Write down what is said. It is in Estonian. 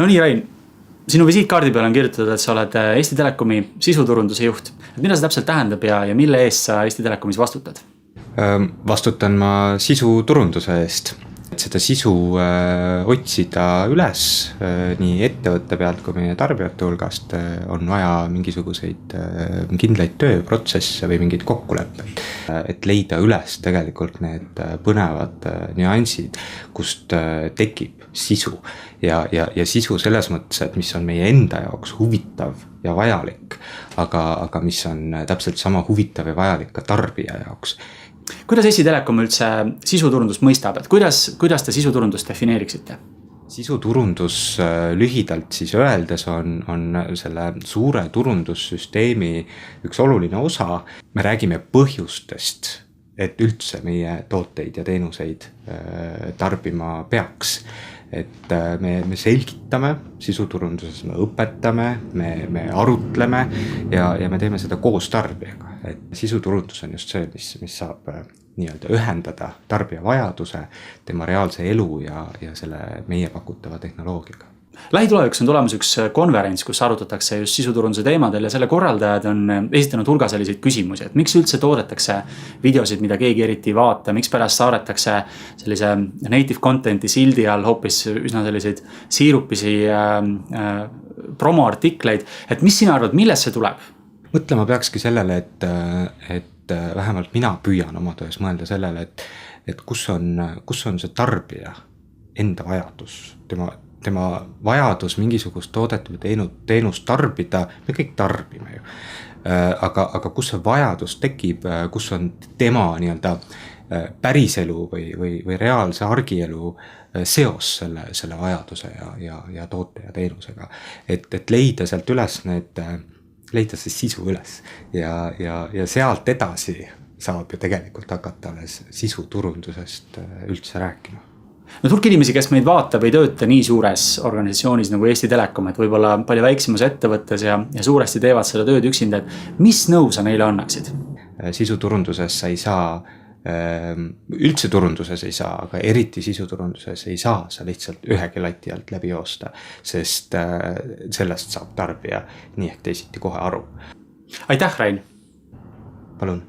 No nii, Rain, sinu visiitkaardi peal on kirjutatud, et sa oled Eesti Telekomi sisuturunduse juht. Mida see täpselt tähendab ja mille eest sa Eesti Telekomis vastutad? Vastutan ma sisuturunduse eest. Seda sisu otsida üles nii ettevõtte pealt kui meie tarbijate hulgast on vaja mingisuguseid kindlaid tööprotsesse või mingeid kokkuleppeid. Et leida üles tegelikult need põnevad nüansid, kust tekib sisu ja sisu selles mõttes, et mis on meie enda jaoks huvitav ja vajalik, aga mis on täpselt sama huvitav ja vajalik ka tarbija jaoks. Kuidas Eesti Telekom üldse sisuturundust mõistab, et kuidas te sisuturundust defineeriksite? Sisuturundus lühidalt siis öeldes on selle suure turundussüsteemi üks oluline osa. Me räägime põhjustest, et üldse meie tooteid ja teenuseid tarbima peaks. Et me selgitame sisuturunduses, me õpetame, me arutleme ja me teeme seda koos tarbijaga. Et sisuturundus on just see, mis saab nii-öelda ühendada tarbija vajaduse, tema reaalse elu ja selle meie pakutava tehnoloogiaga. Lähitulevikus on tulemas üks konverents, kus arutatakse just sisuturunduse teemadel ja selle korraldajad on esitanud hulga selliseid küsimusi, et miks üldse toodetakse videosid, mida keegi eriti ei vaata, miks pärast saadetakse sellise native content'i sildi all hoopis üsna selliseid siirupisi promoartikleid, et mis sina arvad, millest see tuleb? Mõtlema peakski sellele, et vähemalt mina püüan oma töös mõelda sellele, et kus on see tarbija enda vajadus, tema vajadus mingisugust toodet või teenust tarbida, me kõik tarbime ju. Aga kus see vajadus tekib, kus on tema nii-öelda päriselu või reaalse argielu seos selle vajaduse ja toote ja teenusega. Et leida sealt üles leida see sisu üles ja sealt edasi saab ju tegelikult hakata sisuturundusest üldse rääkima. No hulk inimesi, kes meid vaatab, ei tööta nii suures organisatsioonis nagu Eesti Telekom, et võib-olla palju väiksemas ettevõttes ja suuresti teevad seda tööd üksinda, et mis nõu sa neile annaksid? Sisuturunduses sa ei saa, üldse turunduses ei saa, aga eriti sisuturunduses ei saa sa lihtsalt ühegi lati alt läbi joosta, sest sellest saab tarbija nii ehk teisiti kohe aru. Aitäh, Rain! Palun!